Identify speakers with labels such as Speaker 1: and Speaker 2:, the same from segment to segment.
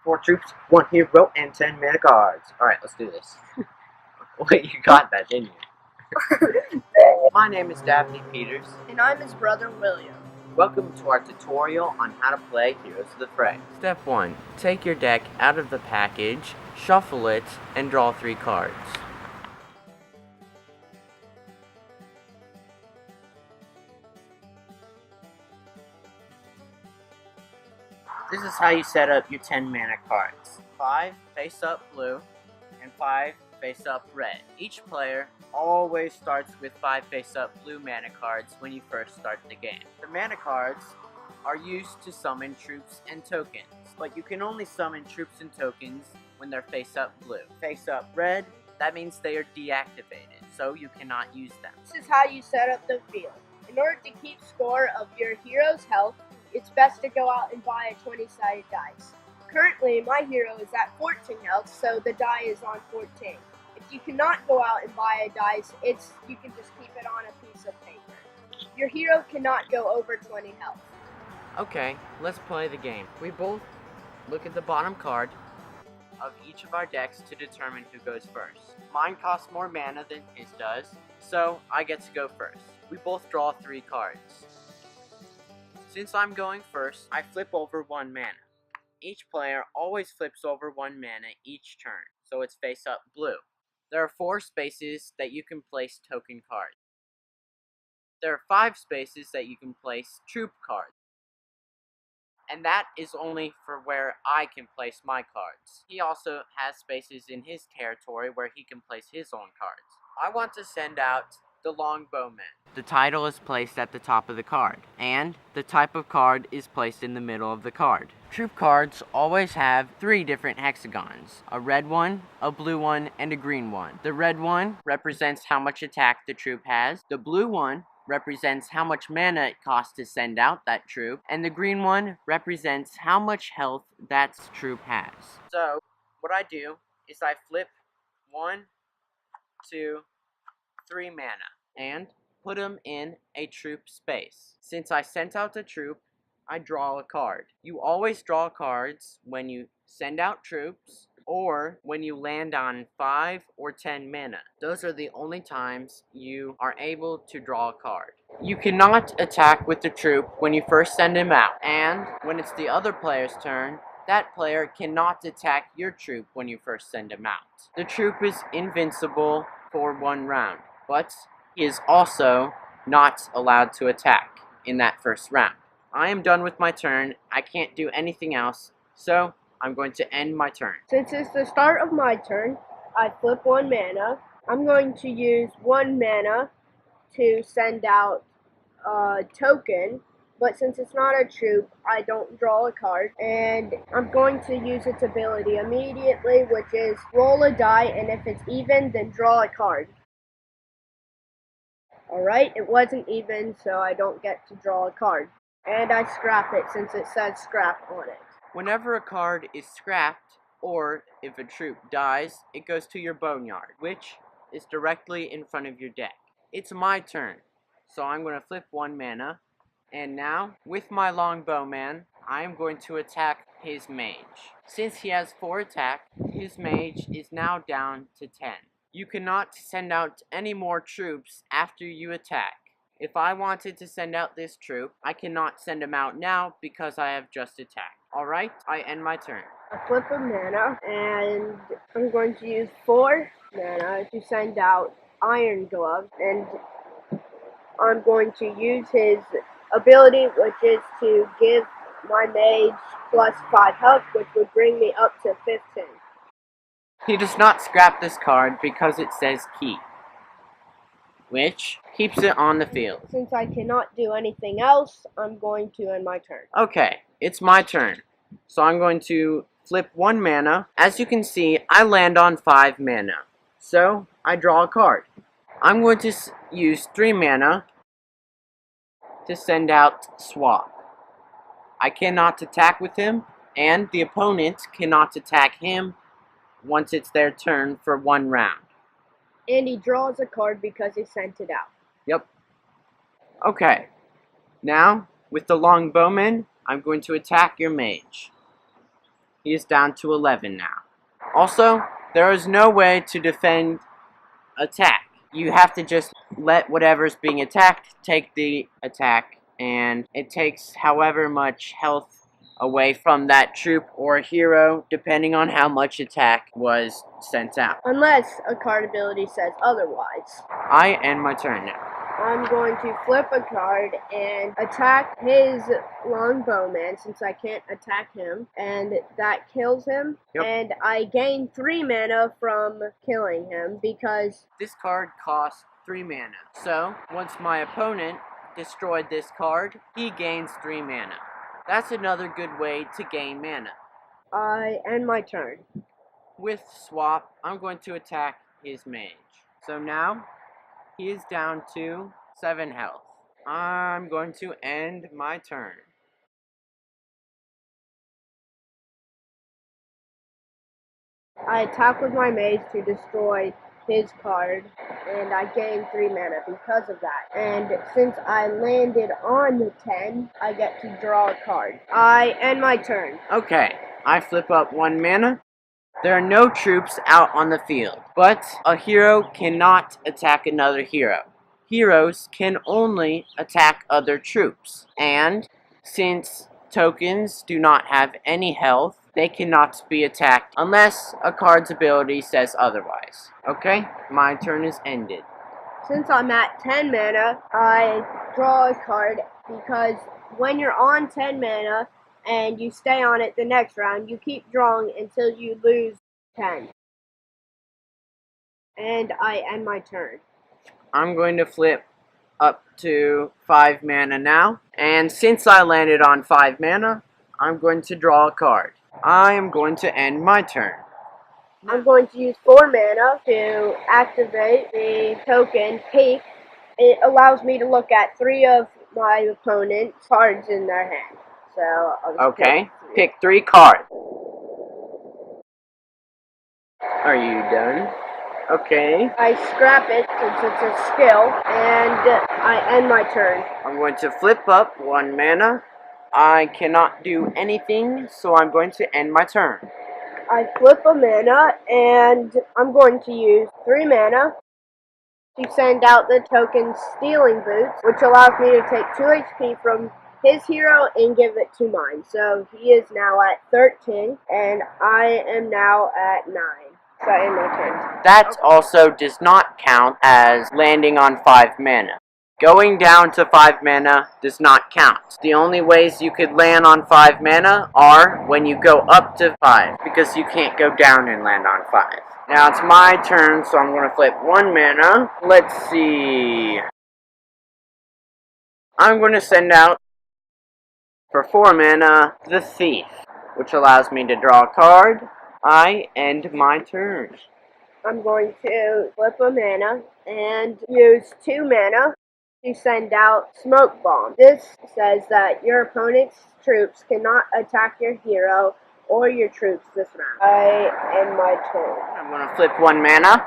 Speaker 1: 4 troops, 1 hero, and 10 mana cards. Alright, let's do this. Wait, you got that, didn't you? My name is Daphne Peters.
Speaker 2: And I'm his brother, William.
Speaker 1: Welcome to our tutorial on how to play Heroes of the Fray.
Speaker 3: Step 1. Take your deck out of the package, shuffle it, and draw 3 cards.
Speaker 1: This is how you set up your 10 mana cards. 5 face up blue, and 5 face up red. Each player always starts with 5 face up blue mana cards when you first start the game. The mana cards are used to summon troops and tokens, but you can only summon troops and tokens when they're face up blue. Face up red, that means they are deactivated, so you cannot use them.
Speaker 2: This is how you set up the field. In order to keep score of your hero's health, it's best to go out and buy a 20-sided dice. Currently, my hero is at 14 health, so the die is on 14. If you cannot go out and buy a dice, you can just keep it on a piece of paper. Your hero cannot go over 20 health.
Speaker 3: Okay, let's play the game. We both look at the bottom card
Speaker 1: Of each of our decks to determine who goes first. Mine costs more mana than his does, so I get to go first. We both draw 3 cards. Since I'm going first, I flip over 1 mana. Each player always flips over 1 mana each turn, so it's face up blue. There are 4 spaces that you can place token cards. There are 5 spaces that you can place troop cards. And that is only for where I can place my cards. He also has spaces in his territory where he can place his own cards. I want to send out the longbowman.
Speaker 3: The title is placed at the top of the card, and the type of card is placed in the middle of the card. Troop cards always have 3 different hexagons: a red one, a blue one, and a green one. The red one represents how much attack the troop has, the blue one represents how much mana it costs to send out that troop, and the green one represents how much health that troop has.
Speaker 1: So, what I do is I flip 1, 2, 3 mana and put them in a troop space. Since I sent out a troop, I draw a card. You always draw cards when you send out troops or when you land on 5 or 10 mana. Those are the only times you are able to draw a card. You cannot attack with the troop when you first send him out, and when it's the other player's turn, that player cannot attack your troop when you first send him out. The troop is invincible for 1 round, but he is also not allowed to attack in that first round. I am done with my turn. I can't do anything else, so I'm going to end my turn.
Speaker 2: Since it's the start of my turn, I flip 1 mana. I'm going to use 1 mana to send out a token, but since it's not a troop, I don't draw a card, and I'm going to use its ability immediately, which is roll a die, and if it's even, then draw a card. Alright, it wasn't even, so I don't get to draw a card. And I scrap it since it says scrap on it.
Speaker 3: Whenever a card is scrapped, or if a troop dies, it goes to your boneyard, which is directly in front of your deck. It's my turn, so I'm going to flip 1 mana, and now, with my longbowman, I am going to attack his mage. Since he has 4 attack, his mage is now down to 10. You cannot send out any more troops after you attack. If I wanted to send out this troop, I cannot send him out now because I have just attacked. Alright, I end my turn.
Speaker 2: I flip a mana, and I'm going to use 4 mana to send out Iron Glove, and I'm going to use his ability, which is to give my mage plus 5 health, which would bring me up to 15.
Speaker 3: He does not scrap this card because it says keep, which keeps it on the field.
Speaker 2: Since I cannot do anything else, I'm going to end my turn.
Speaker 3: Okay, it's my turn. So I'm going to flip 1 mana. As you can see, I land on 5 mana. So I draw a card. I'm going to use 3 mana to send out Swap. I cannot attack with him, and the opponent cannot attack him once it's their turn for 1 round.
Speaker 2: And he draws a card because he sent it out.
Speaker 3: Yep. Okay. Now, with the longbowman, I'm going to attack your mage. He is down to 11 now. Also, there is no way to defend attack. You have to just let whatever's being attacked take the attack, and it takes however much health away from that troop or hero, depending on how much attack was sent out.
Speaker 2: Unless a card ability says otherwise.
Speaker 3: I end my turn now.
Speaker 2: I'm going to flip a card and attack his longbowman since I can't attack him, and that kills him.
Speaker 3: Yep.
Speaker 2: And I gain 3 mana from killing him because
Speaker 3: This card costs 3 mana. So, once my opponent destroyed this card, he gains 3 mana. That's another good way to gain mana.
Speaker 2: I end my turn.
Speaker 3: With swap, I'm going to attack his mage. So now, he is down to 7 health. I'm going to end my turn.
Speaker 2: I attack with my mage to destroy his card, and I gain 3 mana because of that. And since I landed on 10, I get to draw a card. I end my turn.
Speaker 3: Okay, I flip up 1 mana. There are no troops out on the field, but a hero cannot attack another hero. Heroes can only attack other troops, and since tokens do not have any health, they cannot be attacked unless a card's ability says otherwise. Okay, my turn is ended.
Speaker 2: Since I'm at 10 mana, I draw a card because when you're on 10 mana and you stay on it the next round, you keep drawing until you lose 10. And I end my turn.
Speaker 3: I'm going to flip up to 5 mana now, and since I landed on 5 mana, I'm going to draw a card. I am going to end my turn.
Speaker 2: I'm going to use 4 mana to activate the token Peek. It allows me to look at 3 of my opponent's cards in their hand. So I'll just
Speaker 3: Okay, pick 3 cards. Are you done? Okay.
Speaker 2: I scrap it since it's a skill, and I end my turn.
Speaker 3: I'm going to flip up 1 mana. I cannot do anything, so I'm going to end my turn.
Speaker 2: I flip a mana, and I'm going to use 3 mana to send out the token Stealing Boots, which allows me to take 2 HP from his hero and give it to mine. So he is now at 13, and I am now at 9. So I end my turn.
Speaker 3: That also does not count as landing on 5 mana. Going down to 5 mana does not count. The only ways you could land on 5 mana are when you go up to 5, because you can't go down and land on 5. Now it's my turn, so I'm going to flip 1 mana. Let's see. I'm going to send out, for 4 mana, the Thief, which allows me to draw a card. I end my turn.
Speaker 2: I'm going to flip a mana and use 2 mana to send out Smoke Bomb. This says that your opponent's troops cannot attack your hero or your troops this round. I end my turn.
Speaker 3: I'm going to flip 1 mana.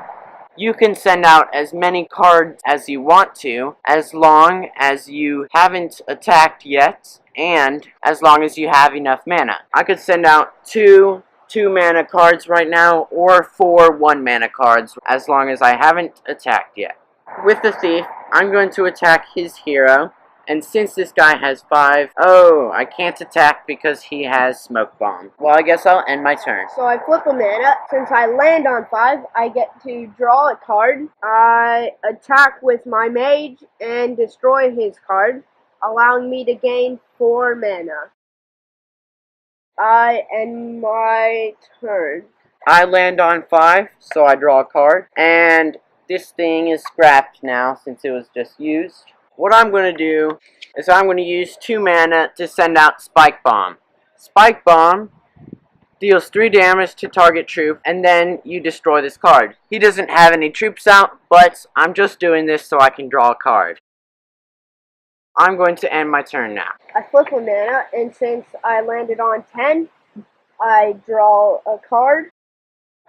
Speaker 3: You can send out as many cards as you want to, as long as you haven't attacked yet, and as long as you have enough mana. I could send out 2 2-mana cards right now, or 4 1-mana cards, as long as I haven't attacked yet. With the Thief, I'm going to attack his hero, and since this guy has 5, I can't attack because he has Smoke Bomb. Well, I guess I'll end my turn.
Speaker 2: So I flip a mana. Since I land on 5, I get to draw a card. I attack with my mage and destroy his card, allowing me to gain 4 mana. I end my turn.
Speaker 3: I land on 5, so I draw a card, and this thing is scrapped now since it was just used. What I'm going to do is I'm going to use 2 mana to send out Spike Bomb. Spike Bomb deals 3 damage to target troop, and then you destroy this card. He doesn't have any troops out, but I'm just doing this so I can draw a card. I'm going to end my turn now.
Speaker 2: I flip a mana, and since I landed on 10, I draw a card.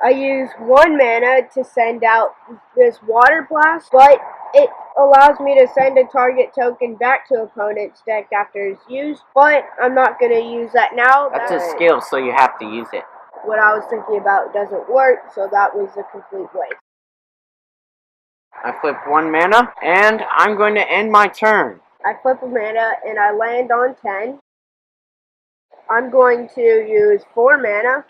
Speaker 2: I use 1 mana to send out this Water Blast, but it allows me to send a target token back to opponent's deck after it's used, but I'm not going to use that now.
Speaker 3: That's a skill, so you have to use it.
Speaker 2: What I was thinking about doesn't work, so that was a complete waste.
Speaker 3: I flip 1 mana, and I'm going to end my turn.
Speaker 2: I flip a mana, and I land on 10. I'm going to use 4 mana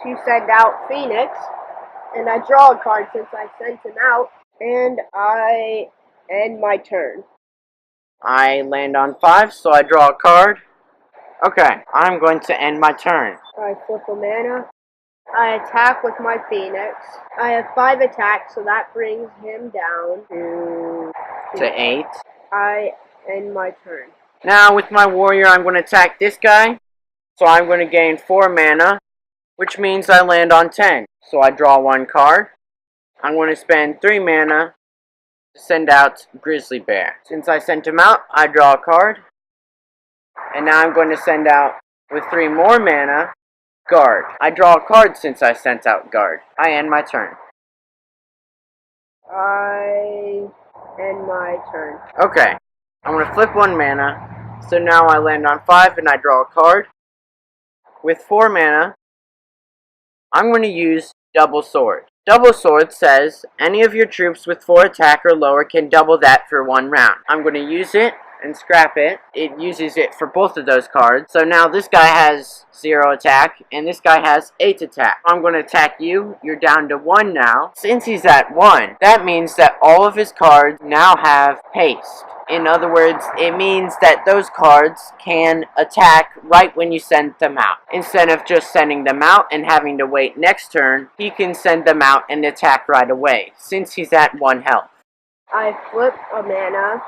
Speaker 2: to send out Phoenix, and I draw a card since I sent him out, and I end my turn.
Speaker 3: I land on 5, so I draw a card. Okay, I'm going to end my turn.
Speaker 2: I flip a mana. I attack with my Phoenix. I have 5 attacks, so that brings him down to
Speaker 3: 8.
Speaker 2: I end my turn.
Speaker 3: Now, with my warrior, I'm going to attack this guy. So I'm going to gain 4 mana, which means I land on 10. So I draw 1 card. I'm going to spend 3 mana to send out Grizzly Bear. Since I sent him out, I draw a card. And now I'm going to send out, with 3 more mana, Guard. I draw a card since I sent out Guard. I end my turn.
Speaker 2: I end my turn.
Speaker 3: Okay, I'm going to flip 1 mana. So now I land on 5 and I draw a card. With 4 mana, I'm going to use Double Sword. Double Sword says any of your troops with 4 attack or lower can double that for 1 round. I'm going to use it and scrap it. It uses it for both of those cards. So now this guy has 0 attack and this guy has 8 attack. I'm going to attack you. You're down to 1 now. Since he's at 1, that means that all of his cards now have haste. In other words, it means that those cards can attack right when you send them out. Instead of just sending them out and having to wait next turn, he can send them out and attack right away, since he's at 1 health.
Speaker 2: I flip a mana,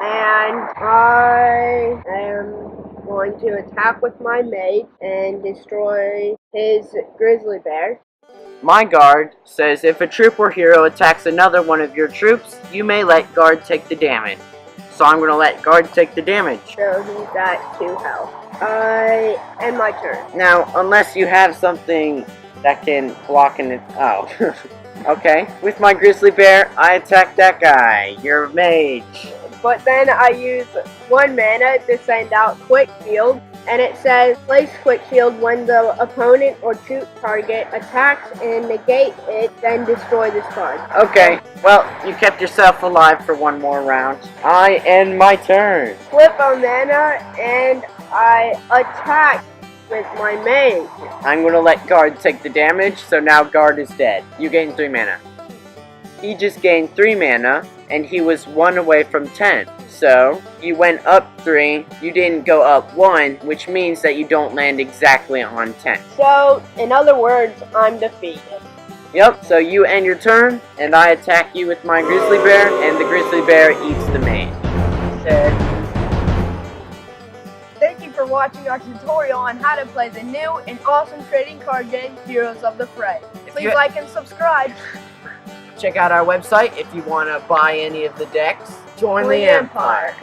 Speaker 2: and I am going to attack with my mage and destroy his Grizzly Bear.
Speaker 3: My guard says if a troop or hero attacks another one of your troops, you may let guard take the damage. So I'm going to let guard take the damage.
Speaker 2: So he's at 2 health. I end my turn.
Speaker 3: Now, unless you have something that can block an... Oh. Okay. With my Grizzly Bear, I attack that guy. You're a mage.
Speaker 2: But then I use 1 mana to send out Quick Shield. And it says, place Quick Shield when the opponent or troop target attacks and negate it, then destroy this card.
Speaker 3: Okay, well, you kept yourself alive for 1 more round. I end my turn.
Speaker 2: Flip a mana, and I attack with my mage.
Speaker 3: I'm going to let guard take the damage, so now guard is dead. You gain 3 mana. He just gained 3 mana, and he was 1 away from 10. So, you went up 3, you didn't go up 1, which means that you don't land exactly on 10.
Speaker 2: So, in other words, I'm defeated.
Speaker 3: Yep, so you end your turn, and I attack you with my Grizzly Bear, and the Grizzly Bear eats the mage.
Speaker 2: Thank you for watching our tutorial on how to play the new and awesome trading card game, Heroes of the Fray. Please like and subscribe.
Speaker 3: Check out our website if you want to buy any of the decks. Join the Empire.